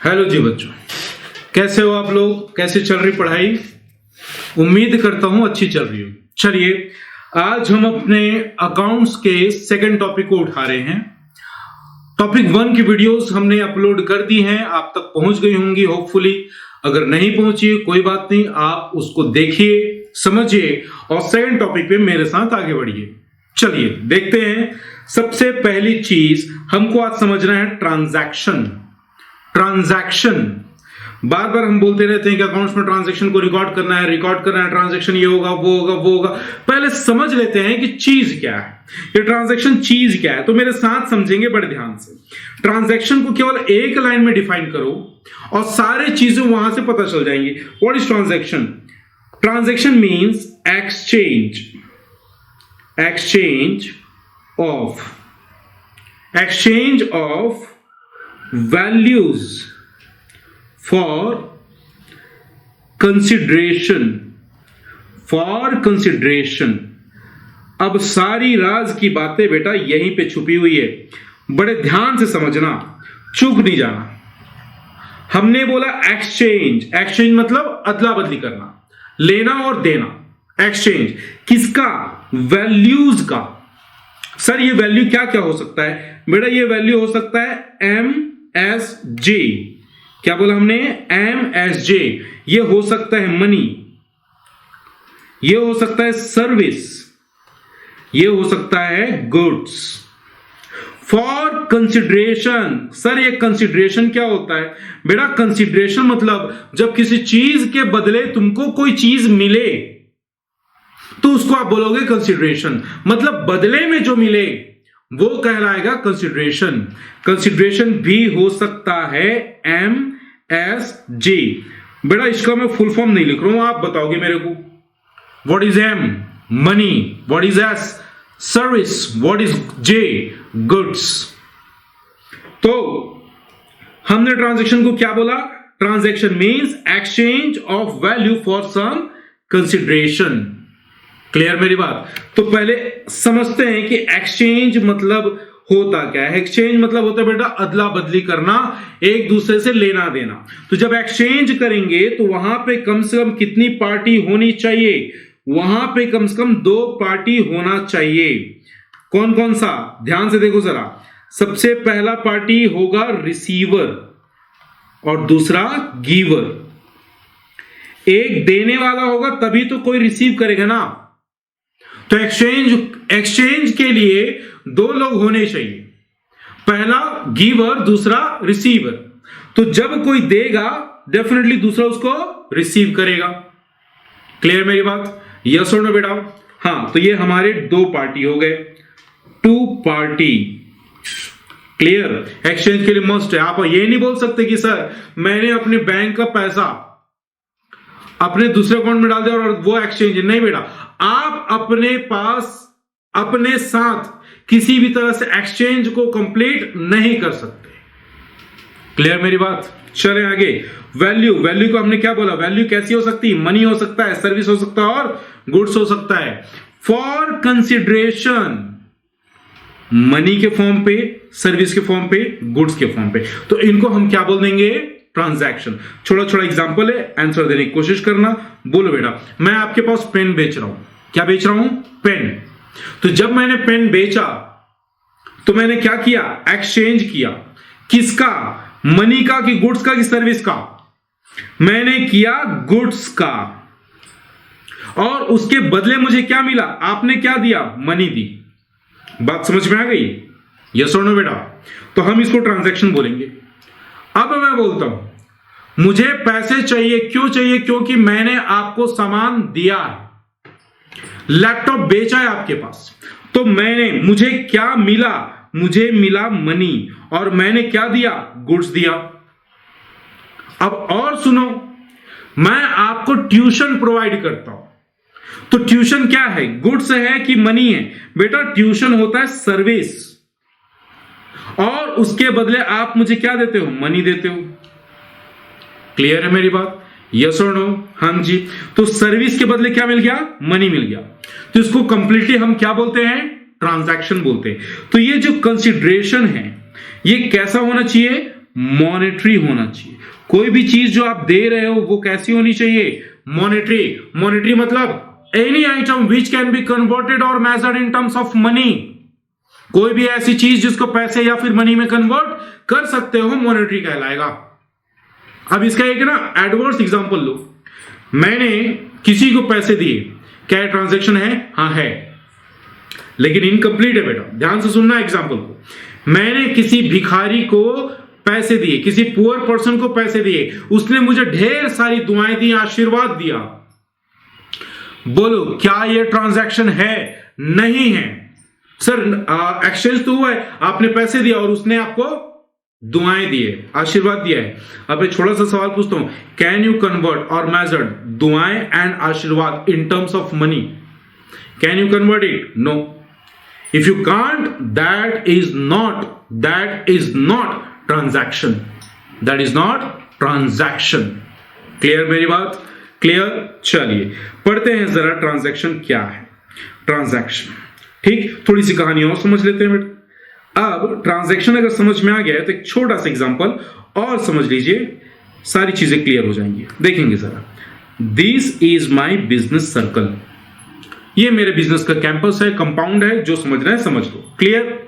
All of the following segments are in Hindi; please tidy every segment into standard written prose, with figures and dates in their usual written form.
हेलो जी बच्चों, कैसे हो आप लोग? कैसे चल रही पढ़ाई? उम्मीद करता हूं अच्छी चल रही हो। चलिए, आज हम अपने अकाउंट्स के सेकंड टॉपिक को उठा रहे हैं। टॉपिक 1 की वीडियोस हमने अपलोड कर दी हैं, आप तक पहुंच गई होंगी होपफुली। अगर नहीं पहुंची कोई बात नहीं, आप उसको देखिए, समझिए और सेकंड टॉपिक पे मेरे साथ आगे बढ़िए। चलिए देखते हैं। सबसे पहली चीज हमको आज समझना है ट्रांजैक्शन। बार बार हम बोलते रहते हैं कि अकाउंट्स में ट्रांजैक्शन को रिकॉर्ड करना है, ट्रांजैक्शन ये होगा वो होगा। पहले समझ लेते हैं कि चीज क्या है, ये ट्रांजैक्शन चीज क्या है। तो मेरे साथ समझेंगे बड़े ध्यान से। ट्रांजैक्शन को केवल एक लाइन में डिफाइन करो और सारे चीजें वहां से पता चल जाएंगी। What is transaction? Transaction means exchange of values for consideration। अब सारी राज की बातें बेटा यहीं पे छुपी हुई है, बड़े ध्यान से समझना, चूक नहीं जाना। हमने बोला एक्सचेंज मतलब अदला बदली करना, लेना और देना। एक्सचेंज किसका? वैल्यूज का। सर ये वैल्यू क्या क्या हो सकता है? बेटा ये वैल्यू हो सकता है MSJ। क्या बोला हमने? MSJ। ये हो सकता है मनी, ये हो सकता है सर्विस, ये हो सकता है गुड्स। For consideration. सर ये कंसिडरेशन क्या होता है? बेटा कंसिडरेशन मतलब जब किसी चीज के बदले तुमको कोई चीज मिले तो उसको आप बोलोगे कंसिडरेशन। मतलब बदले में जो मिले वो कहलाएगा कंसिडरेशन। कंसिडरेशन भी हो सकता है MSJ। बेटा इसका मैं फुल फॉर्म नहीं लिख रहा हूं, आप बताओगे मेरे को। What is M? Money. What is S? Service. What is J? Goods. तो हमने ट्रांजैक्शन को क्या बोला? Transaction means exchange of value for some consideration. Clear मेरी बात? तो पहले समझते हैं कि एक्सचेंज मतलब होता क्या है। एक्सचेंज मतलब होता है बेटा अदला बदली करना, एक दूसरे से लेना देना। तो जब एक्सचेंज करेंगे तो वहां पे कम से कम कितनी पार्टी होनी चाहिए? वहां पे कम से कम 2 पार्टी होना चाहिए। कौन कौन सा? ध्यान से देखो जरा। सबसे पहला पार्टी होगा रिसीवर और दूसरा गिवर। एक देने वाला होगा तभी तो कोई रिसीव करेगा ना। तो एक्सचेंज के लिए 2 लोग होने चाहिए, पहला गिवर, दूसरा रिसीवर। तो जब कोई देगा डेफिनेटली दूसरा उसको रिसीव करेगा। क्लियर मेरी बात? यस और नो बेटा? हाँ, तो ये हमारे 2 पार्टी हो गए, 2 पार्टी। क्लियर? एक्सचेंज के लिए मस्ट है। आप ये नहीं बोल सकते कि सर मैंने अपने बैंक का पैसा अपने दूसरे अकाउंट में डाल दिया और वो एक्सचेंज है। नहीं बेटा, आप अपने पास अपने साथ किसी भी तरह से एक्सचेंज को कंप्लीट नहीं कर सकते। क्लियर मेरी बात? चले आगे। वैल्यू को हमने क्या बोला? वैल्यू कैसी हो सकती है? मनी हो सकता है, सर्विस हो सकता है और गुड्स हो सकता है। फॉर कंसिडरेशन, मनी के फॉर्म पे, सर्विस के फॉर्म पे, गुड्स के फॉर्म पे। तो इनको हम क्या बोल देंगे? ट्रांजैक्शन। छोटा छोटा एग्जांपल है, आंसर देने की कोशिश करना। बोलो बेटा, मैं आपके पास पेन बेच रहा हूं। क्या बेच रहा हूं? पेन। तो जब मैंने पेन बेचा तो मैंने क्या किया? एक्सचेंज किया। किसका? मनी का कि गुड्स का कि सर्विस का? मैंने किया गुड्स का। और उसके बदले मुझे क्या मिला? आपने क्या दिया? मनी दी। बात समझ में आ गई? यस और नो बेटा? तो हम इसको ट्रांजैक्शन बोलेंगे। अब मैं बोलता हूं मुझे पैसे चाहिए। क्यों चाहिए? क्योंकि मैंने आपको सामान दिया है, लैपटॉप बेचा है आपके पास। तो मुझे क्या मिला? मुझे मिला मनी और मैंने क्या दिया? गुड्स दिया। अब और सुनो, मैं आपको ट्यूशन प्रोवाइड करता हूं। तो ट्यूशन क्या है? गुड्स है कि मनी है? बेटा ट्यूशन होता है सर्विस, और उसके बदले आप मुझे क्या देते हो? मनी देते हो। क्लियर है मेरी बात? यस और नो? हाँ जी। तो सर्विस के बदले क्या मिल गया? मनी मिल गया। तो इसको कंप्लीटली हम क्या बोलते हैं? ट्रांजैक्शन बोलते हैं। तो ये जो कंसिडरेशन है ये कैसा होना चाहिए? मॉनेटरी होना चाहिए। कोई भी चीज जो आप दे रहे हो वो कैसी होनी चाहिए? मॉनेटरी। मॉनेटरी मतलब any item which can be converted और measured in terms of money. कोई भी ऐसी चीज जिसको पैसे या फिर मनी में कन्वर्ट कर सकते हो, मॉनेटरी कहलाएगा। अब इसका एक ना एडवर्स एग्जांपल लो। मैंने किसी को पैसे दिए, क्या ट्रांजैक्शन है? हाँ है, लेकिन इनकम्प्लीट है बेटा, ध्यान से सुनना एग्जांपल को। मैंने किसी भिखारी को पैसे दिए, किसी पुअर पर्सन को पैसे दिए, उसने मुझे ढेर सारी दुआएं दी, आशीर्वाद दिया। बोलो क्या यह ट्रांजैक्शन है? नहीं है सर। एक्सचेंज तो हुआ है, आपने पैसे दिया और उसने आपको दुआएं दिए, आशीर्वाद दिया है। अब एक छोटा सा सवाल पूछता हूं, कैन यू कन्वर्ट और मेजर्ड दुआएं एंड आशीर्वाद in terms of money? Can you convert it? No. If you can't, that is not transaction. That is not transaction. Clear मेरी बात? क्लियर? चलिए पढ़ते हैं जरा ट्रांजैक्शन क्या है। ट्रांजैक्शन, ठीक, थोड़ी सी कहानी और समझ लेते हैं बेटा। अब ट्रांजैक्शन अगर समझ में आ गया तो एक छोटा सा एग्जांपल और समझ लीजिए, सारी चीजें क्लियर हो जाएंगी। देखेंगे जरा। This is my business circle. ये मेरे बिजनेस का कैंपस है, कंपाउंड है, जो समझना है समझ लो। क्लियर?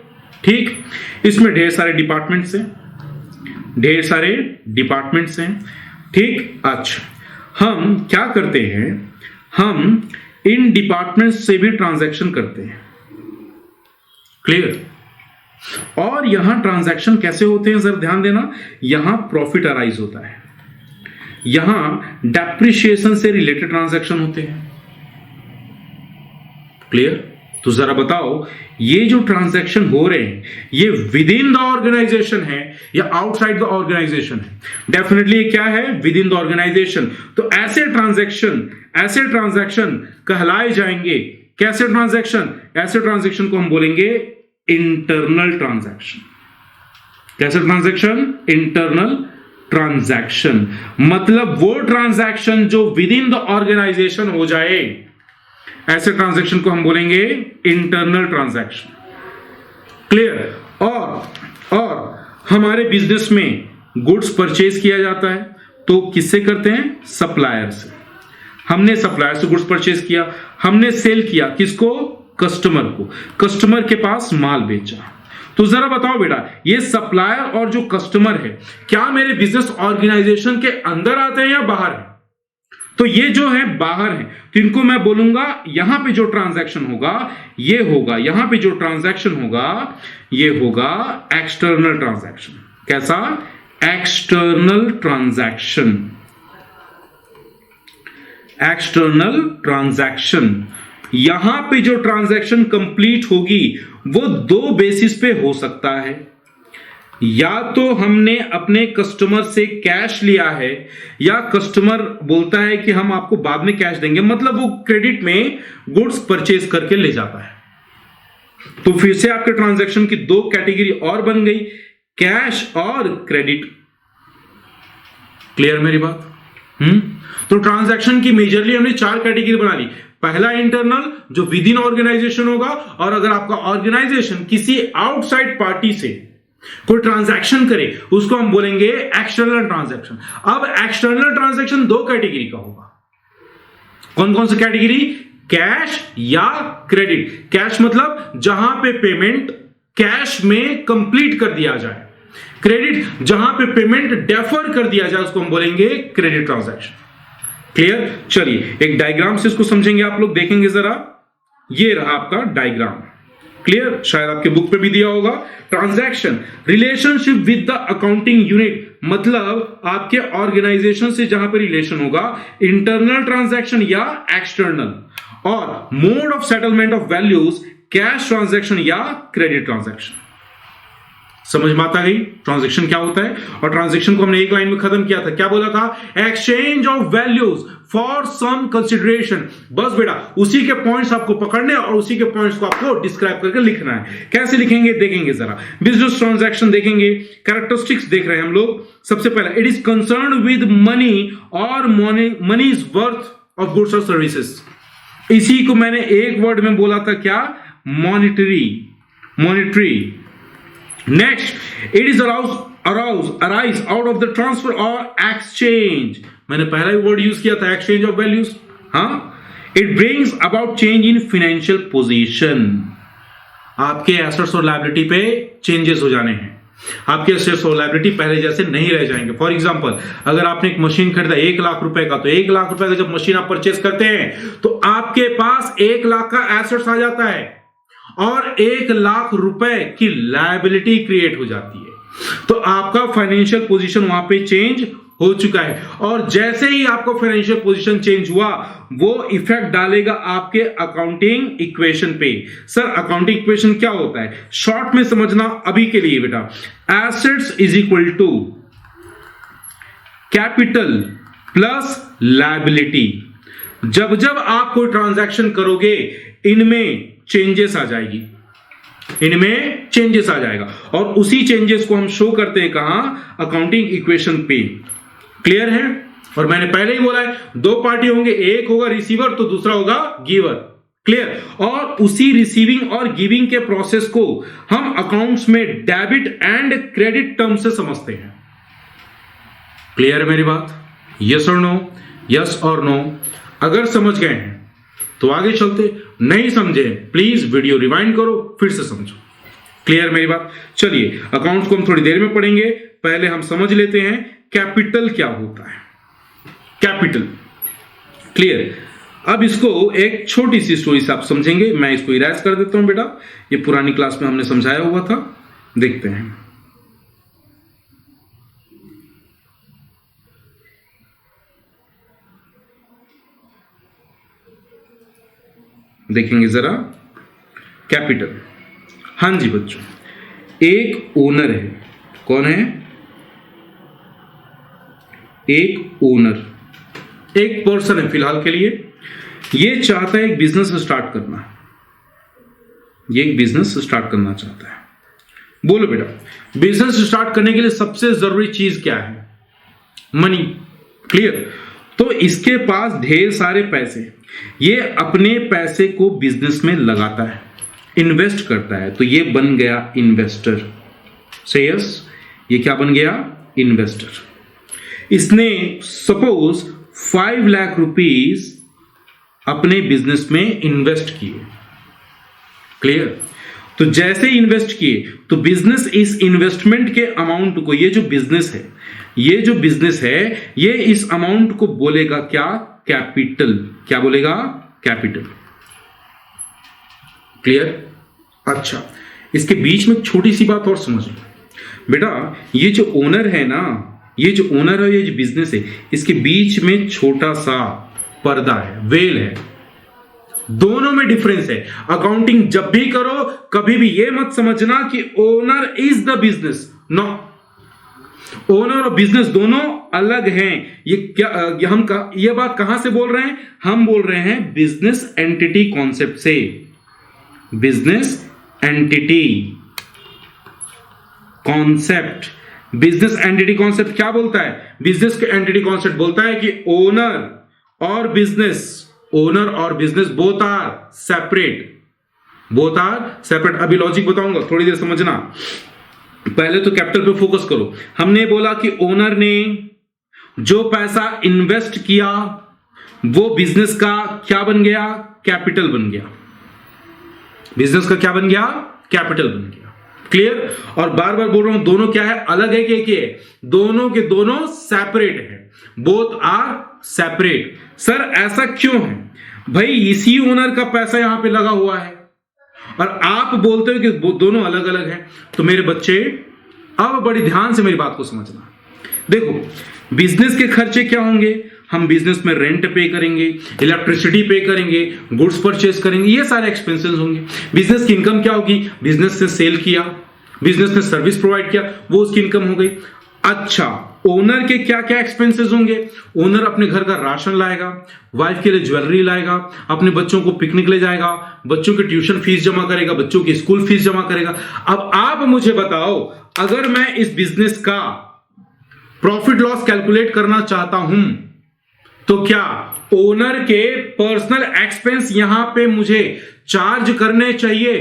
ठीक। इसमें ढेर सारे डिपार्टमेंट्स हैं, ढेर सारे डिपार्टमेंट्स हैं। ठीक। अच्छा, हम क्या करते हैं? हम इन डिपार्टमेंट्स से भी ट्रांजैक्शन करते हैं। क्लियर? और यहां ट्रांजैक्शन कैसे होते हैं, जरा ध्यान देना। यहां प्रॉफिट अराइज होता है, यहां डेप्रिशिएशन से रिलेटेड ट्रांजैक्शन होते हैं। क्लियर? तो जरा बताओ, ये जो ट्रांजैक्शन हो रहे हैं, ये विद इन द ऑर्गेनाइजेशन है या आउटसाइड द ऑर्गेनाइजेशन है? डेफिनेटली क्या है? Within the organization. तो ऐसे ट्रांजैक्शन कहलाए जाएंगे। कैसे ट्रांजैक्शन? ऐसे ट्रांजैक्शन को हम बोलेंगे इंटरनल ट्रांजैक्शन। कैसे ट्रांजैक्शन? Internal transaction. मतलब वो ट्रांजैक्शन जो विद इन द ऑर्गेनाइजेशन हो जाए, ऐसे ट्रांजैक्शन को हम बोलेंगे इंटरनल ट्रांजैक्शन। क्लियर? और हमारे बिजनेस में गुड्स परचेज किया जाता है तो किससे करते हैं? सप्लायर से। हमने सप्लायर से गुड्स परचेज किया, हमने सेल किया किसको? कस्टमर को। कस्टमर के पास माल बेचा। तो जरा बताओ बेटा, ये सप्लायर और जो कस्टमर है, क्या मेरे बिजनेस ऑर्गेनाइजेशन के अंदर आते हैं या बाहर है? तो ये जो है बाहर है, तो इनको मैं बोलूंगा यहां पे जो ट्रांजैक्शन होगा ये होगा, यहां पे जो ट्रांजैक्शन होगा ये होगा एक्सटर्नल ट्रांजैक्शन। कैसा? External transaction. External transaction. यहां पे जो ट्रांजैक्शन कंप्लीट होगी वो दो बेसिस पे हो सकता है। या तो हमने अपने कस्टमर से कैश लिया है, या कस्टमर बोलता है कि हम आपको बाद में कैश देंगे, मतलब वो क्रेडिट में गुड्स परचेज करके ले जाता है। तो फिर से आपके ट्रांजैक्शन की दो कैटेगरी और बन गई, कैश और क्रेडिट। क्लियर मेरी बात? तो ट्रांजैक्शन की मेजरली हमने चार कैटेगरी बना ली। पहला इंटरनल, जो विद इन ऑर्गेनाइजेशन होगा, और अगर आपका ऑर्गेनाइजेशन किसी आउटसाइड पार्टी से कोई ट्रांजैक्शन करे उसको हम बोलेंगे एक्सटर्नल ट्रांजैक्शन। अब एक्सटर्नल ट्रांजैक्शन दो कैटेगरी का होगा। कौन कौन सी कैटेगरी? कैश या क्रेडिट। कैश मतलब जहां पे पेमेंट कैश में कंप्लीट कर दिया जाए, क्रेडिट जहां पे पेमेंट डेफर कर दिया जाए उसको हम बोलेंगे क्रेडिट ट्रांजैक्शन। क्लियर? चलिए एक डायग्राम से इसको समझेंगे आप लोग, देखेंगे जरा। ये रहा आपका डायग्राम। क्लियर? शायद आपके बुक पे भी दिया होगा। Transaction, relationship with the accounting unit, मतलब आपके ऑर्गेनाइजेशन से जहां पे रिलेशन होगा, इंटरनल ट्रांजैक्शन या एक्सटर्नल। और mode of settlement of values, cash transaction या क्रेडिट ट्रांजैक्शन। समझ में आता गई ट्रांजैक्शन क्या होता है? और ट्रांजैक्शन को हमने एक लाइन में खत्म किया था, क्या बोला था? Exchange of values for some consideration. बस बेटा उसी के पॉइंट्स आपको पकड़ने और उसी के पॉइंट्स को आपको डिस्क्राइब करके लिखना है। कैसे लिखेंगे देखेंगे जरा। बिजनेस ट्रांजैक्शन देखेंगे, कैरेक्टरिस्टिक्स देख रहे हैं हम लोग। सबसे पहला, it is concern with money और money is worth of goods और सर्विसेज। इसी को मैंने एक वर्ड में बोला था, क्या? Monetary. Next, it is arise out of the transfer or exchange, मैंने पहला ही वर्ड यूज किया था, एक्सचेंज ऑफ वैल्यूज. हाँ, it brings about change in financial position. आपके एसेट्स और लायबिलिटी पे चेंजेस हो जाने हैं. आपके एसेट्स और लायबिलिटी पहले जैसे नहीं रह जाएंगे. फॉर एग्जांपल, अगर आपने एक मशीन खरीदा 1 लाख रुपए का, तो 1 लाख रुपए का जब मशीन आप परचेस करते हैं तो आपके पास 1 लाख का एसेट्स आ जाता है और 1 लाख रुपए की लायबिलिटी क्रिएट हो जाती है. तो आपका फाइनेंशियल पोजीशन वहां पे चेंज हो चुका है. और जैसे ही आपको फाइनेंशियल पोजीशन चेंज हुआ, वो इफेक्ट डालेगा आपके अकाउंटिंग इक्वेशन पे. सर, अकाउंटिंग इक्वेशन क्या होता है? शॉर्ट में समझना अभी के लिए बेटा. Assets is equal to capital plus liability. जब जब आप कोई ट्रांजैक्शन करोगे, इनमें चेंजेस आ जाएगी, इनमें चेंजेस आ जाएगा. और उसी चेंजेस को हम शो करते हैं कहां? अकाउंटिंग इक्वेशन पे. क्लियर है? और मैंने पहले ही बोला है, 2 पार्टी होंगे, एक होगा रिसीवर तो दूसरा होगा गिवर. क्लियर? और उसी रिसीविंग और गिविंग के प्रोसेस को हम अकाउंट्स में डेबिट एंड क्रेडिट टर्म से समझते हैं. क्लियर है मेरी बात? यस और नो? यस और नो? अगर समझ गए हैं तो आगे चलते, नहीं समझे प्लीज वीडियो रिवाइंड करो, फिर से समझो. क्लियर मेरी बात? चलिए, अकाउंट्स को हम थोड़ी देर में पढ़ेंगे. पहले हम समझ लेते हैं कैपिटल क्या होता है. कैपिटल. क्लियर? अब इसको एक छोटी सी स्टोरी से आप समझेंगे. मैं इसको इरेज कर देता हूं बेटा, ये पुरानी क्लास में हमने समझाया हुआ था. देखते हैं. देखेंगे जरा. कैपिटल. हां जी बच्चों, एक ओनर है. कौन है? एक ओनर, एक पर्सन है फिलहाल के लिए. ये चाहता है एक बिजनेस स्टार्ट करना. ये एक बिजनेस स्टार्ट करना चाहता है. बोलो बेटा, बिजनेस स्टार्ट करने के लिए सबसे जरूरी चीज क्या है? मनी. क्लियर? तो इसके पास ढेर सारे पैसे. ये अपने पैसे को बिजनेस में लगाता है, इन्वेस्ट करता है. तो ये बन गया इन्वेस्टर. से यस, ये क्या बन गया? इन्वेस्टर. इसने सपोज 5 लाख रुपीस अपने बिजनेस में इन्वेस्ट किए. क्लियर? तो जैसे इन्वेस्ट किए तो बिजनेस इस इन्वेस्टमेंट के अमाउंट को, ये जो बिजनेस है, ये इस अमाउंट को बोलेगा क्या? कैपिटल. क्या बोलेगा? कैपिटल. क्लियर? अच्छा, इसके बीच में छोटी सी बात और समझ लो बेटा. ये जो ओनर है ना, ये जो ओनर है, ये जो बिजनेस है, इसके बीच में छोटा सा पर्दा है, वेल है. दोनों में डिफरेंस है. अकाउंटिंग जब भी करो, कभी भी ये मत समझना कि owner is the business. No, owner और बिजनेस दोनों अलग हैं. ये बात कहां से बोल रहे हैं? हम बोल रहे हैं बिजनेस एंटिटी कॉन्सेप्ट से. Business entity concept. Business entity concept क्या बोलता है? बिजनेस के एंटिटी कॉन्सेप्ट बोलता है कि ओनर और बिजनेस बोथ आर सेपरेट. अभी लॉजिक बताऊंगा, थोड़ी देर समझना. पहले तो कैपिटल पे फोकस करो. हमने बोला कि ओनर ने जो पैसा इन्वेस्ट किया वो बिजनेस का क्या बन गया? कैपिटल बन गया. बिजनेस का क्या बन गया? कैपिटल बन गया. क्लियर? और बार बार बोल रहा हूं, दोनों क्या है? अलग है कि एक है? दोनों के दोनों सेपरेट है. Both are separate. सर ऐसा क्यों है? भाई इसी ओनर का पैसा यहां पे लगा हुआ है और आप बोलते हो कि दोनों अलग अलग हैं. तो मेरे बच्चे, अब बड़ी ध्यान से मेरी बात को समझना. देखो, बिजनेस के खर्चे क्या होंगे? हम बिजनेस में रेंट पे करेंगे, इलेक्ट्रिसिटी पे करेंगे, गुड्स परचेस करेंगे, ये सारे एक्सपेंसेस होंगे. बिजनेस की इनकम क्या होगी? बिजनेस से सेल किया, बिजनेस ने सर्विस प्रोवाइड किया, वो उसकी इनकम हो गई. अच्छा, ओनर के क्या क्या एक्सपेंसेस होंगे? ओनर अपने घर का राशन लाएगा, वाइफ के लिए ज्वेलरी लाएगा, अपने बच्चों को पिकनिक ले जाएगा, बच्चों की ट्यूशन फीस जमा करेगा, बच्चों की स्कूल फीस जमा करेगा. अब आप मुझे बताओ, अगर मैं इस बिजनेस का प्रॉफिट लॉस कैलकुलेट करना चाहता हूं तो क्या ओनर के पर्सनल एक्सपेंस यहां पे मुझे चार्ज करने चाहिए?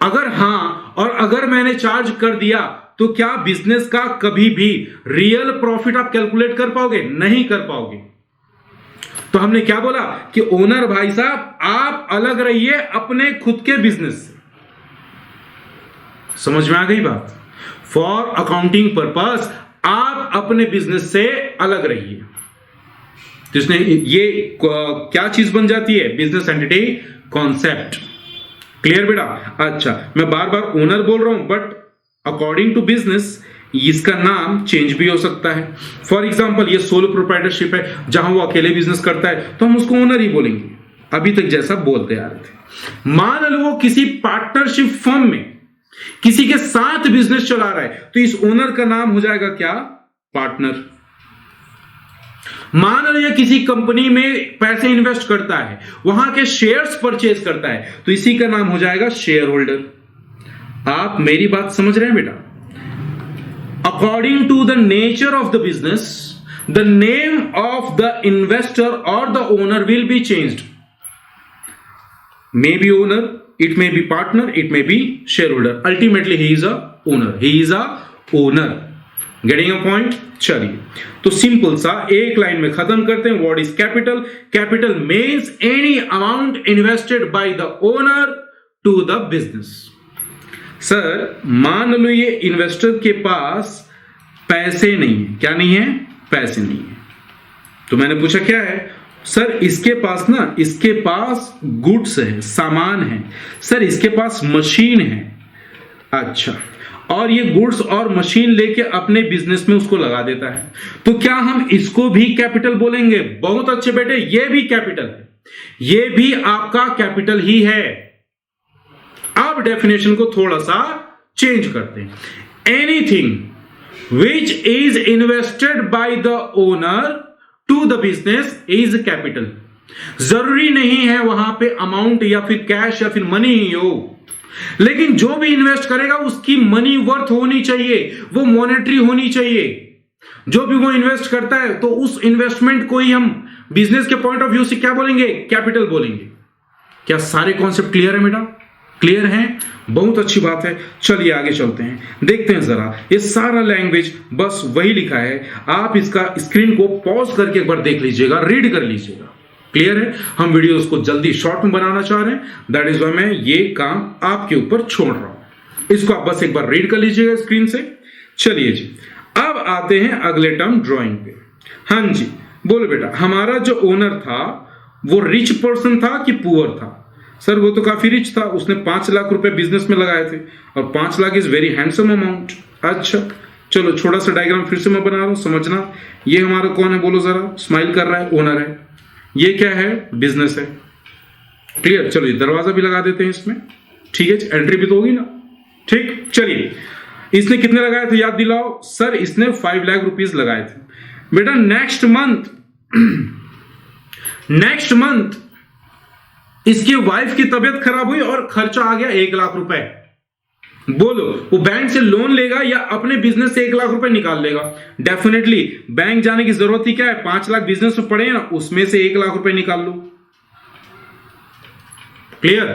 अगर हां, और अगर मैंने चार्ज कर दिया तो क्या बिजनेस का कभी भी रियल प्रॉफिट आप कैलकुलेट कर पाओगे? नहीं कर पाओगे। तो हमने क्या बोला कि ओनर भाई साहब आप अलग रहिए अपने खुद के बिजनेस से। समझ में आ गई बात? फॉर अकाउंटिंग पर्पस आप अपने बिजनेस से अलग रहिए। तो इसने ये क्या चीज बन जाती है? Business entity concept. क्लियर बेटा? अच्छा, मैं बार बार ओनर बोल रहा हूं, बट अकॉर्डिंग टू बिजनेस इसका नाम चेंज भी हो सकता है। फॉर एग्जाम्पल ये सोलो प्रोप्राइटरशिप है, जहां वो अकेले बिजनेस करता है तो हम उसको ओनर ही बोलेंगे, अभी तक जैसा बोलते आ रहे थे। मान लो वो किसी पार्टनरशिप फर्म में किसी के साथ बिजनेस चला रहा है, तो इस ओनर का नाम हो जाएगा क्या? पार्टनर। मान लो ये किसी कंपनी में पैसे इन्वेस्ट करता है, वहां के शेयर्स परचेज करता है, तो इसी का नाम हो जाएगा शेयर होल्डर। आप मेरी बात समझ रहे हैं बेटा? According to the nature of the business, the name of the investor or the owner will be changed. Maybe owner, it may be partner, it may be shareholder. Ultimately, he is a owner. He is a owner. Getting a point? चलिए, तो सिंपल सा एक लाइन में खत्म करते हैं। What is capital? Capital means any amount invested by the owner to the business. Sir मान लो ये इन्वेस्टर के पास पैसे नहीं है। क्या नहीं है? पैसे नहीं है। तो मैंने पूछा क्या है? सर इसके पास गुड्स है, सामान है। सर इसके पास मशीन है। अच्छा, और ये गुड्स और मशीन लेके अपने बिजनेस में उसको लगा देता है, तो क्या हम इसको भी कैपिटल बोलेंगे? बहुत अच्छे बेटे, ये भी कैपिटल है, ये भी आपका कैपिटल ही है। अब डेफिनेशन को थोड़ा सा चेंज करते हैं। Anything which is invested by the owner to the business is capital. जरूरी नहीं है वहां पे अमाउंट या फिर कैश या फिर मनी ही हो, लेकिन जो भी इन्वेस्ट करेगा उसकी मनी वर्थ होनी चाहिए, वो मॉनेटरी होनी चाहिए। जो भी वो इन्वेस्ट करता है तो उस इन्वेस्टमेंट को ही हम बिजनेस के पॉइंट ऑफ व्यू से क्या बोलेंगे? कैपिटल बोलेंगे। क्या सारे कॉन्सेप्ट क्लियर है बेटा? क्लियर है? बहुत अच्छी बात है। चलिए आगे चलते हैं, देखते हैं जरा। ये सारा लैंग्वेज बस वही लिखा है, आप इसका स्क्रीन को पॉज करके एक बार देख लीजिएगा, रीड कर लीजिएगा। क्लियर है? हम वीडियोस को जल्दी शॉर्ट में बनाना चाह रहे हैं, दैट इज वाई मैं ये काम आपके ऊपर छोड़ रहा हूं। इसको आप बस एक बार रीड कर लीजिएगा स्क्रीन से। चलिए जी, अब आते हैं अगले टर्म ड्रॉइंग पे। हाँ जी, बोलो बेटा, हमारा जो ओनर था वो रिच पर्सन था कि पुअर था? सर वो तो काफी रिच था, उसने 5 लाख रुपए बिजनेस में लगाए थे, और 5 lakh is very handsome amount. अच्छा चलो, छोटा सा डायग्राम फिर से मैं बना रहा हूं, समझना। ये हमारा कौन है? बोलो जरा। स्माइल कर रहा है, ओनर है। ये क्या है? बिजनेस है। क्लियर? चलो ये दरवाजा भी लगा देते हैं इसमें, ठीक है? एंट्री भी तो होगी ना, ठीक? चलिए, इसने कितने लगाए थे याद दिलाओ? सर इसने 5 लाख रुपीज लगाए थे। बेटा नेक्स्ट मंथ इसकी वाइफ की तबीयत खराब हुई और खर्चा आ गया 1 लाख रुपए। बोलो, वो बैंक से लोन लेगा या अपने बिजनेस से 1 लाख रुपए निकाल लेगा? डेफिनेटली बैंक जाने की जरूरत ही क्या है? 5 लाख बिजनेस में पड़े हैं ना, उसमें से 1 लाख रुपए निकाल लो। क्लियर?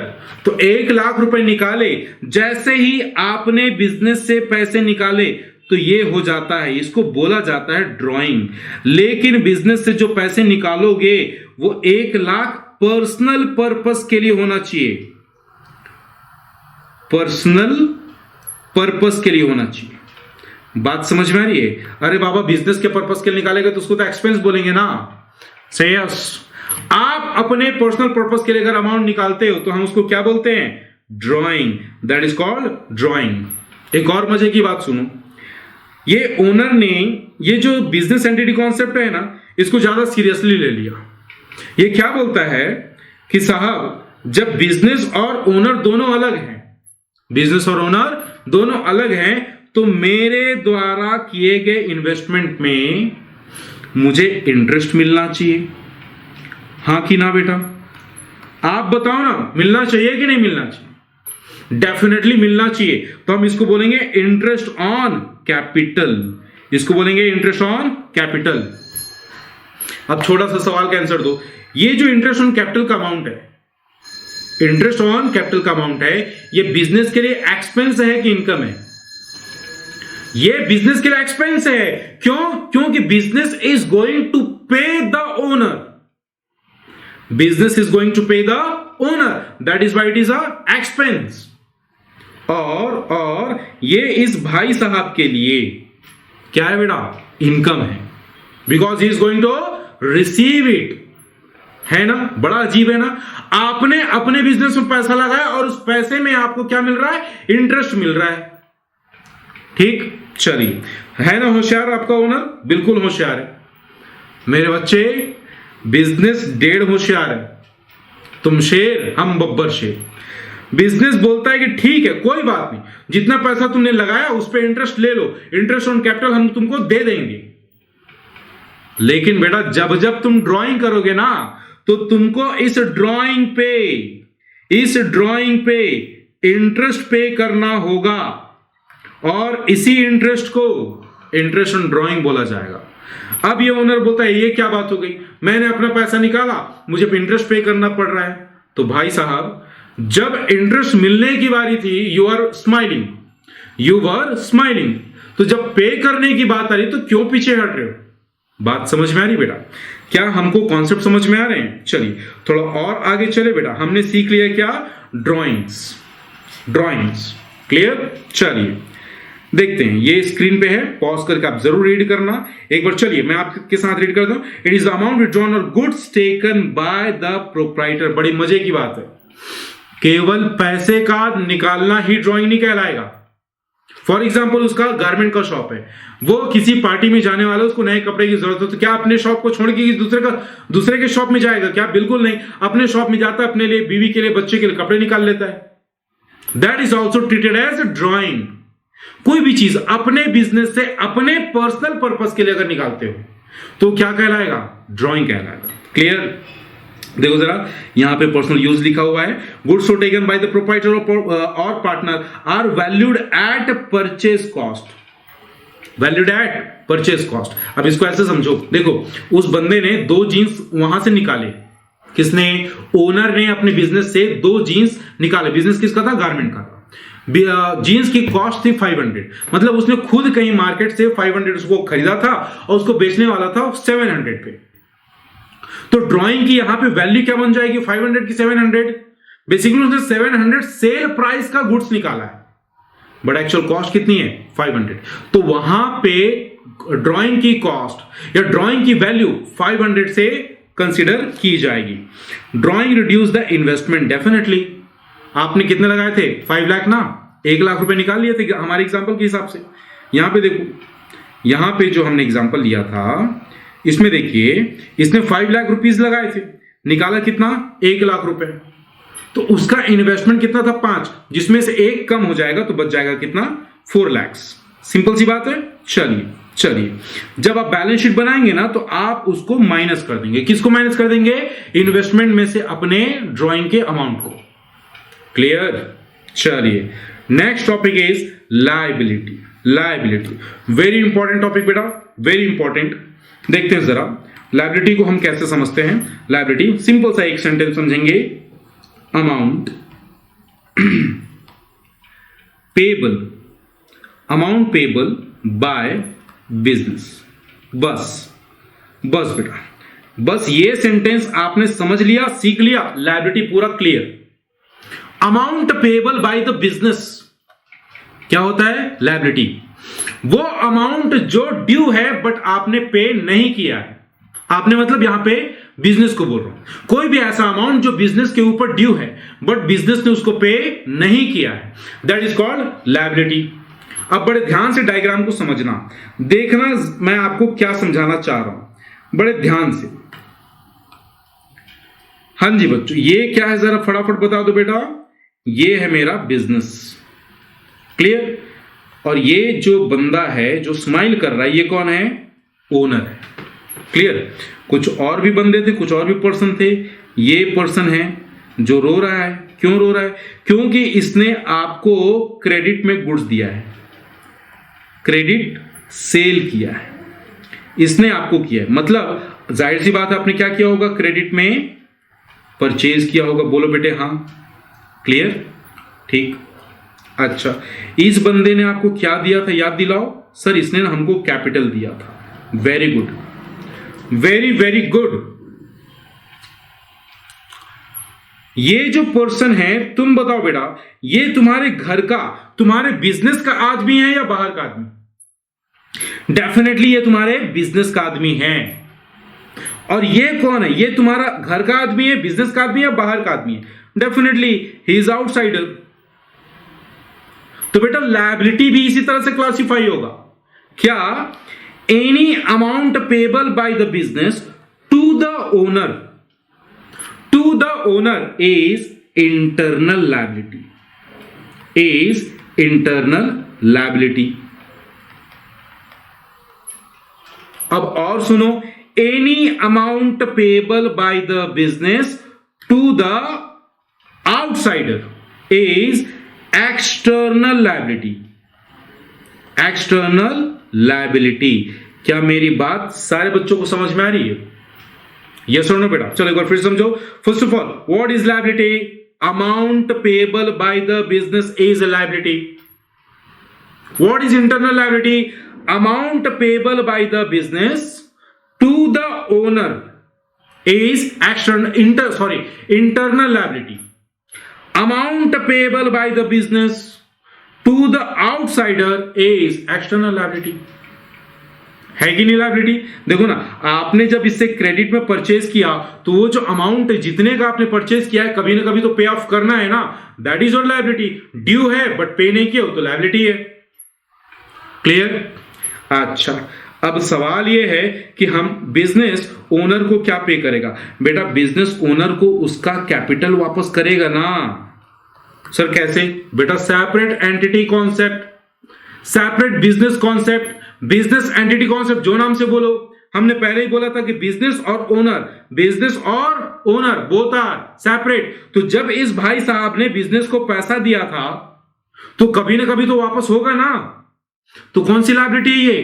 तो 1 लाख रुपए निकाले, जैसे ही आपने बिजनेस से पैसे निकाले तो ये हो जाता है, इसको बोला जाता है ड्रॉइंग। लेकिन बिजनेस से जो पैसे निकालोगे वो 1 लाख पर्सनल पर्पस के लिए होना चाहिए, पर्सनल पर्पस के लिए होना चाहिए। बात समझ में आ रही है? अरे बाबा बिजनेस के पर्पस के लिए निकालेगा तो उसको तो एक्सपेंस बोलेंगे ना। से यस, आप अपने पर्सनल पर्पस के लिए अगर अमाउंट निकालते हो तो हम उसको क्या बोलते हैं? Drawing. That is called drawing. एक और मजे की बात सुनो, ये ओनर ने ये जो बिजनेस एंटिटी कॉन्सेप्ट है ना, इसको ज्यादा सीरियसली ले लिया। ये क्या बोलता है कि साहब जब बिजनेस और ओनर दोनों अलग हैं, बिजनेस और ओनर दोनों अलग हैं, तो मेरे द्वारा किए गए इन्वेस्टमेंट में मुझे इंटरेस्ट मिलना चाहिए। हाँ कि ना बेटा? आप बताओ ना, मिलना चाहिए कि नहीं मिलना चाहिए? डेफिनेटली मिलना चाहिए। तो हम इसको बोलेंगे इंटरेस्ट ऑन कैपिटल। इसको बोलेंगे इंटरेस्ट ऑन कैपिटल। अब छोटा सा सवाल का आंसर दो, ये जो इंटरेस्ट ऑन कैपिटल का अमाउंट है, इंटरेस्ट ऑन कैपिटल का अमाउंट है, ये बिजनेस के लिए एक्सपेंस है कि इनकम है? ये बिजनेस के लिए एक्सपेंस है। क्यों? क्योंकि business is going to pay the owner, business is going to pay the owner, that is why it is a expense. और ये इस भाई साहब के लिए क्या है बेटा? इनकम है, because he is going to receive it. है ना? बड़ा अजीब है ना? आपने अपने बिजनेस में पैसा लगाया और उस पैसे में आपको क्या मिल रहा है? इंटरेस्ट मिल रहा है। ठीक, चलिए, है ना होशियार आपका ओनर? बिल्कुल होशियार है मेरे बच्चे, बिजनेस डेढ़ होशियार है। तुम शेर, हम बब्बर शेर। बिजनेस बोलता है कि ठीक है, कोई बात नहीं, जितना पैसा तुमने लगाया उस पर इंटरेस्ट ले लो, इंटरेस्ट ऑन कैपिटल हम तुमको दे देंगे। लेकिन बेटा जब जब तुम ड्राइंग करोगे ना, तो तुमको इस ड्राइंग पे इंटरेस्ट पे करना होगा, और इसी इंटरेस्ट को इंटरेस्ट ऑन ड्राइंग बोला जाएगा। अब ये ओनर बोलता है ये क्या बात हो गई, मैंने अपना पैसा निकाला, मुझे इंटरेस्ट पे करना पड़ रहा है। तो भाई साहब, जब इंटरेस्ट मिलने की बारी थी, यू वर स्माइलिंग, तो जब पे करने की बात आ रही तो क्यों पीछे हट रहे हो? बात समझ में आ रही बेटा? क्या हमको कॉन्सेप्ट समझ में आ रहे हैं? चलिए थोड़ा और आगे चले बेटा। हमने सीख लिया क्या? Drawings clear. चलिए देखते हैं, ये स्क्रीन पे है, पॉज करके आप जरूर रीड करना एक बार। चलिए मैं आपके साथ रीड करता हूं। It is the amount withdrawn और goods taken by the proprietor. बड़ी मजे की बात है, केवल पैसे का निकालना ही ड्राइंग नहीं कहलाएगा। फॉर एग्जाम्पल, उसका गारमेंट का शॉप है, वो किसी पार्टी में जाने वाला, उसको नए कपड़े की जरूरत हो, तो क्या अपने शॉप को छोड़ के दूसरे के शॉप में जाएगा क्या? बिल्कुल नहीं। अपने शॉप में जाता है, अपने लिए, बीवी के लिए, बच्चे के लिए कपड़े निकाल लेता है। That is also treated as a drawing. कोई भी चीज अपने बिजनेस से, अपने पर्सनल पर्पस के लिए अगर निकालते हो तो क्या कहलाएगा? ड्राइंग कहलाएगा। क्लियर? देखो जरा, यहां पे पर्सनल यूज लिखा हुआ है। Goods so taken by the proprietor और partner are valued at purchase cost. अब इसको ऐसे समझो, देखो उस बंदे ने 2 जीन्स वहां से निकाले। किसने? ओनर ने अपने बिजनेस से 2 जीन्स निकाले। बिजनेस किसका था? गारमेंट का था। जीन्स की कॉस्ट थी 500, मतलब उसने खुद कहीं मार्केट से 500 उसको खरीदा था और उसको बेचने वाला था 700 पे। तो ड्राइंग की यहां पे वैल्यू क्या बन जाएगी? 500 की 700। बेसिकली उसने 700 सेल प्राइस का गुड्स निकाला है, बट एक्चुअल कॉस्ट कितनी है? 500। तो वहां पे ड्राइंग की कॉस्ट या ड्राइंग की वैल्यू 500 से कंसीडर की जाएगी। Drawing reduce the investment definitely. आपने कितने लगाए थे? 5 लाख ना, 1 लाख रुपए निकाल लिए थे हमारे एग्जांपल के हिसाब से। यहां पे देखो, यहां पे जो हमने एग्जांपल लिया था, इसमें देखिए इसने 5 लाख रुपीज लगाए थे, निकाला कितना? 1 लाख रुपए। तो उसका इन्वेस्टमेंट कितना था? 5, जिसमें से 1 कम हो जाएगा तो बच जाएगा कितना? 4 लाख। सिंपल सी बात है। चलिए जब आप बैलेंस शीट बनाएंगे ना, तो आप उसको माइनस कर देंगे। किसको माइनस कर देंगे? इन्वेस्टमेंट में से अपने ड्राइंग के अमाउंट को। क्लियर? चलिए next topic is liability. Very important topic बेटा, वेरी इंपॉर्टेंट। देखते हैं जरा लायबिलिटी को हम कैसे समझते हैं। लायबिलिटी सिंपल सा एक सेंटेंस समझेंगे। Amount payable by business. बस बेटा, बस ये सेंटेंस आपने समझ लिया, सीख लिया, लायबिलिटी पूरा clear. Amount payable by the business क्या होता है? लायबिलिटी। वो अमाउंट जो ड्यू है बट आपने पे नहीं किया है। आपने मतलब यहां पे बिजनेस को बोल रहा हूं। कोई भी ऐसा अमाउंट जो बिजनेस के ऊपर ड्यू है बट बिजनेस ने उसको पे नहीं किया है, दैट इज कॉल्ड लायबिलिटी। अब बड़े ध्यान से डायग्राम को समझना, देखना मैं आपको क्या समझाना चाह रहा हूं, बड़े ध्यान से। हाँ जी बच्चों, ये क्या है जरा फटाफट बता दो बेटा। ये है मेरा बिजनेस। क्लियर? और ये जो बंदा है जो स्माइल कर रहा है, ये कौन है? ओनर है। क्लियर? कुछ और भी बंदे थे, कुछ और भी पर्सन थे। ये पर्सन है जो रो रहा है। क्यों रो रहा है? क्योंकि इसने आपको क्रेडिट में गुड्स दिया है, क्रेडिट सेल किया है, इसने आपको किया है। मतलब जाहिर सी बात है, आपने क्या किया होगा? क्रेडिट में परचेज किया होगा। बोलो बेटे हाँ। क्लियर? ठीक। अच्छा, इस बंदे ने आपको क्या दिया था याद दिलाओ? सर इसने ना हमको कैपिटल दिया था। Very good, very very good. ये जो पर्सन है, तुम बताओ बेटा, ये तुम्हारे घर का, तुम्हारे बिजनेस का आदमी है या बाहर का आदमी? डेफिनेटली ये तुम्हारे बिजनेस का आदमी है। और ये कौन है? ये तुम्हारा घर का आदमी है, बिजनेस का आदमी है या बाहर का आदमी है? Definitely he is outsider. तो बेटा लायबिलिटी भी इसी तरह से क्लासिफाई होगा। क्या? Any amount payable by the business to the owner, to the owner is internal liability, is internal liability. अब और सुनो, any amount payable by the business to the outsider is external liability, external liability. क्या मेरी बात सारे बच्चों को समझ में आ रही है? यस और नो बेटा? चलो एक बार फिर समझो। First of all, what is liability? Amount payable by the business is a liability. What is internal liability? Amount payable by the business to the owner is internal liability. Amount payable by the business to the outsider is external liability. है कि नहीं लायबिलिटी? देखो ना, आपने जब इससे क्रेडिट में परचेज किया तो वो जो अमाउंट जितने का आपने परचेज किया है, कभी ना कभी तो पे ऑफ करना है ना। That is not liability. Due है बट पे नहीं किया तो लायबिलिटी है। क्लियर? अच्छा, अब सवाल यह है कि हम बिजनेस ओनर को क्या पे करेगा? बेटा बिजनेस ओनर को उसका कैपिटल वापस करेगा ना। सर कैसे? बेटा separate entity concept, separate business concept, business entity concept, जो नाम से बोलो। हमने पहले ही बोला था कि बिजनेस और ओनर, बिजनेस और ओनर बोथ आर सेपरेट। तो जब इस भाई साहब ने बिजनेस को पैसा दिया था तो कभी ना कभी तो वापस होगा ना। तो कौन सी लायबिलिटी है ये?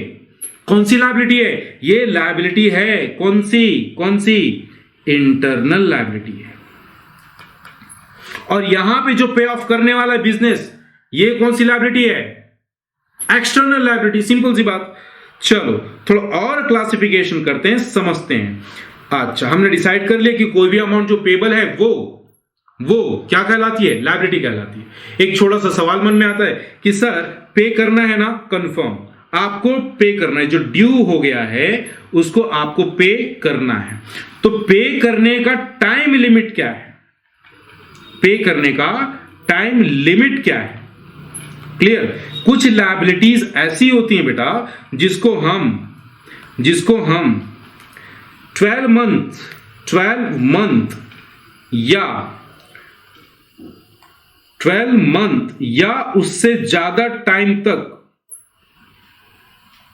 कौन सी लायबिलिटी है ये? लायबिलिटी है कौन सी? कौन सी? इंटरनल लायबिलिटी है। और यहां पे जो पे ऑफ करने वाला है बिजनेस, ये कौन सी लायबिलिटी है? External liability. सिंपल सी बात। चलो थोड़ा और क्लासिफिकेशन करते हैं, समझते हैं। अच्छा, हमने डिसाइड कर लिया कि कोई भी अमाउंट जो पेबल है वो क्या कहलाती है? लायबिलिटी कहलाती है। एक छोटा सा सवाल मन में आता है कि सर पे करना है ना, कंफर्म आपको पे करना है, जो ड्यू हो गया है उसको आपको पे करना है। तो पे करने का टाइम लिमिट क्या है? पे करने का टाइम लिमिट क्या है? क्लियर? कुछ लायबिलिटीज ऐसी होती हैं बेटा जिसको हम 12 मंथ या उससे ज्यादा टाइम तक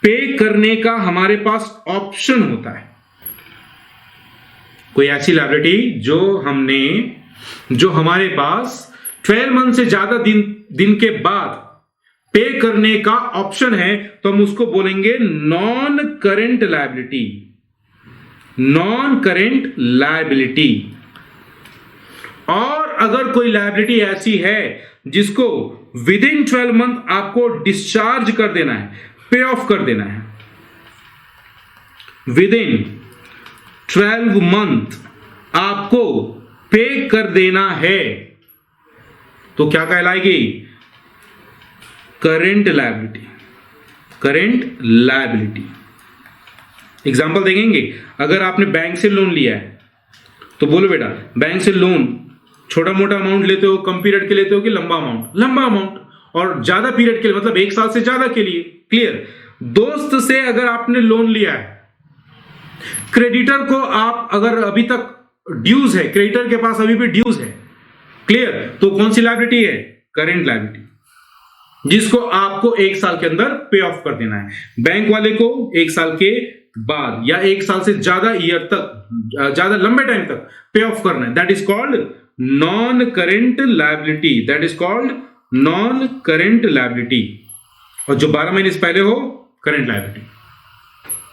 पे करने का हमारे पास ऑप्शन होता है। कोई ऐसी लायबिलिटी जो हमारे पास 12 मंथ से ज्यादा दिन के बाद पे करने का ऑप्शन है, तो हम उसको बोलेंगे non current liability. Non current liability. और अगर कोई लायबिलिटी ऐसी है जिसको विद इन 12 मंथ आपको डिस्चार्ज कर देना है, पे ऑफ कर देना है, विद इन 12 मंथ आपको पे कर देना है, तो क्या कहलाएगी? Current liability. Current liability. Example देखेंगे। अगर आपने बैंक से लोन लिया है तो बोलो बेटा, बैंक से लोन छोटा मोटा अमाउंट लेते हो, कम पीरियड के लेते हो कि लंबा अमाउंट? लंबा अमाउंट। और ज्यादा पीरियड के लिए मतलब 1 साल से ज्यादा के लिए। क्लियर? दोस्त से अगर आपने लोन लिया है, क्रेडिटर को आप अगर अभी तक ड्यूज है, क्रेडिटर के पास अभी भी ड्यूज है, क्लियर, तो कौन सी लायबिलिटी है? करेंट लायबिलिटी, जिसको आपको 1 साल के अंदर पे ऑफ कर देना है। बैंक वाले को 1 साल के बाद या 1 साल से ज्यादा ईयर तक, ज्यादा लंबे टाइम तक पे ऑफ करना है। That is called non current liability. That is called non current liability. और जो 12 महीने से पहले हो, करेंट लायबिलिटी।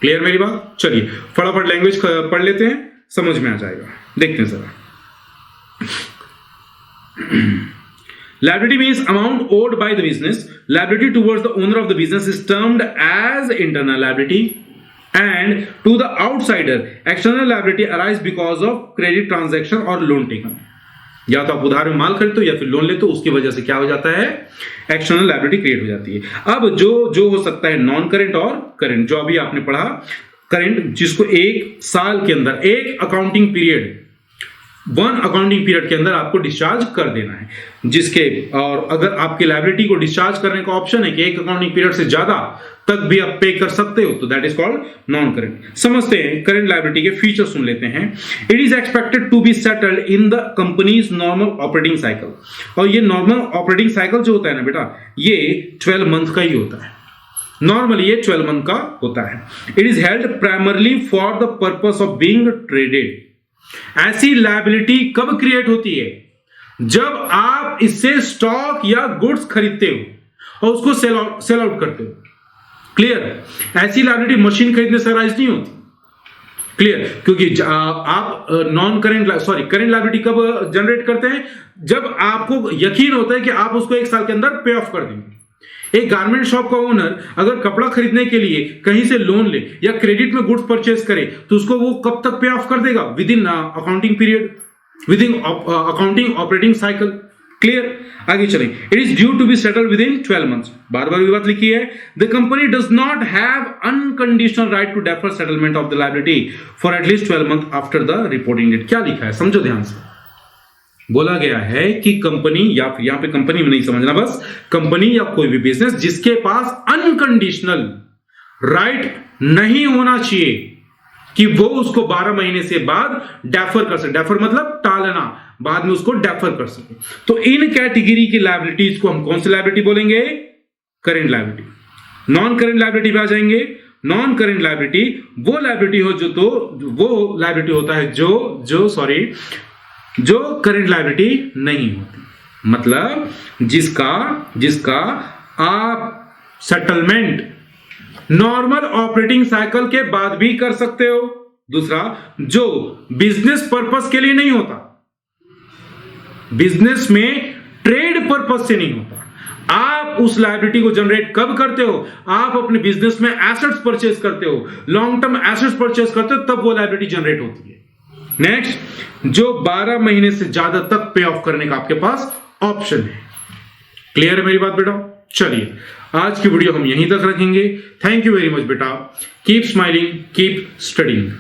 क्लियर मेरी बात? चलिए फटाफट लैंग्वेज पढ़ लेते हैं, समझ में आ जाएगा। देखते हैं जरा। Liability means amount owed by the business. Liability towards the owner of the business is termed as internal liability. And to the outsider, external liability arise because of credit transaction or loan taken. या तो आप उधार में माल खरीदते हो या फिर लोन लेते हो, उसकी वजह से क्या हो जाता है, एक्सटर्नल लायबिलिटी क्रिएट हो जाती है। अब जो हो सकता है नॉन करेंट और करेंट, जो अभी आपने पढ़ा करेंट, जिसको एक साल के अंदर एक accounting period, one accounting period के अंदर आपको डिस्चार्ज कर देना है, जिसके और अगर आपकी लायबिलिटी को डिस्चार्ज करने का ऑप्शन है कि एक अकाउंटिंग पीरियड से ज्यादा तक भी आप पे कर सकते हो, तो that is called non current. समझते हैं करंट लायबिलिटी के फीचर सुन लेते हैं। It is expected to be settled in the company's normal operating cycle. और ये नॉर्मल ऑपरेटिंग साइकिल जो होता है ना बेटा, ये 12 मंथ का ही होता है। नॉर्मली ये 12 मंथ का होता है। It is held primarily for the purpose of being traded. ऐसी लायबिलिटी कब क्रिएट होती है, जब आप इससे स्टॉक या गुड्स खरीदते हो और उसको सेल आउट करते हो। क्लियर? ऐसी लायबिलिटी मशीन खरीदने से राइज नहीं होती। क्लियर? क्योंकि आप करंट लायबिलिटी कब जनरेट करते हैं, जब आपको यकीन होता है कि आप उसको एक साल के अंदर पे ऑफ कर देंगे। एक गारमेंट शॉप का ओनर अगर कपड़ा खरीदने के लिए कहीं से लोन ले या क्रेडिट में गुड्स परचेज करे, तो उसको वो कब तक पे ऑफ कर देगा? Within accounting period, within accounting operating cycle. Clear? आगे चलें। It is due to be settled within 12 months. बार बार बात लिखी है, the company does not have unconditional right to defer settlement of the liability for at least 12 month after the reporting date. क्या लिखा है समझो ध्यान से। बोला गया है कि कंपनी, या फिर यहां पे कंपनी में नहीं समझना, बस कंपनी या कोई भी बिजनेस जिसके पास अनकंडीशनल राइट नहीं होना चाहिए कि वो उसको 12 महीने से बाद डेफर कर सके। डेफर मतलब टालना, बाद में उसको डेफर कर सके। तो इन कैटेगरी की लायबिलिटीज को हम कौन सी लायबिलिटी बोलेंगे? Current liability. Non current liability पे आ जाएंगे। नॉन करेंट लायबिलिटी वो लायबिलिटी हो वो लायबिलिटी होता है जो करेंट लायबिलिटी नहीं होती। मतलब जिसका आप सेटलमेंट नॉर्मल ऑपरेटिंग साइकिल के बाद भी कर सकते हो। दूसरा, जो बिजनेस पर्पस के लिए नहीं होता, बिजनेस में ट्रेड पर्पस से नहीं होता। आप उस लायबिलिटी को जनरेट कब करते हो? आप अपने बिजनेस में एसेट्स परचेज करते हो, लॉन्ग टर्म एसेट्स परचेज करते हो, तब वो लायबिलिटी जनरेट होती है। नेक्स्ट, जो 12 महीने से ज्यादा तक पे ऑफ करने का आपके पास ऑप्शन है। क्लियर है मेरी बात बेटा? चलिए आज की वीडियो हम यहीं तक रखेंगे। थैंक यू वेरी मच बेटा। Keep smiling, keep studying.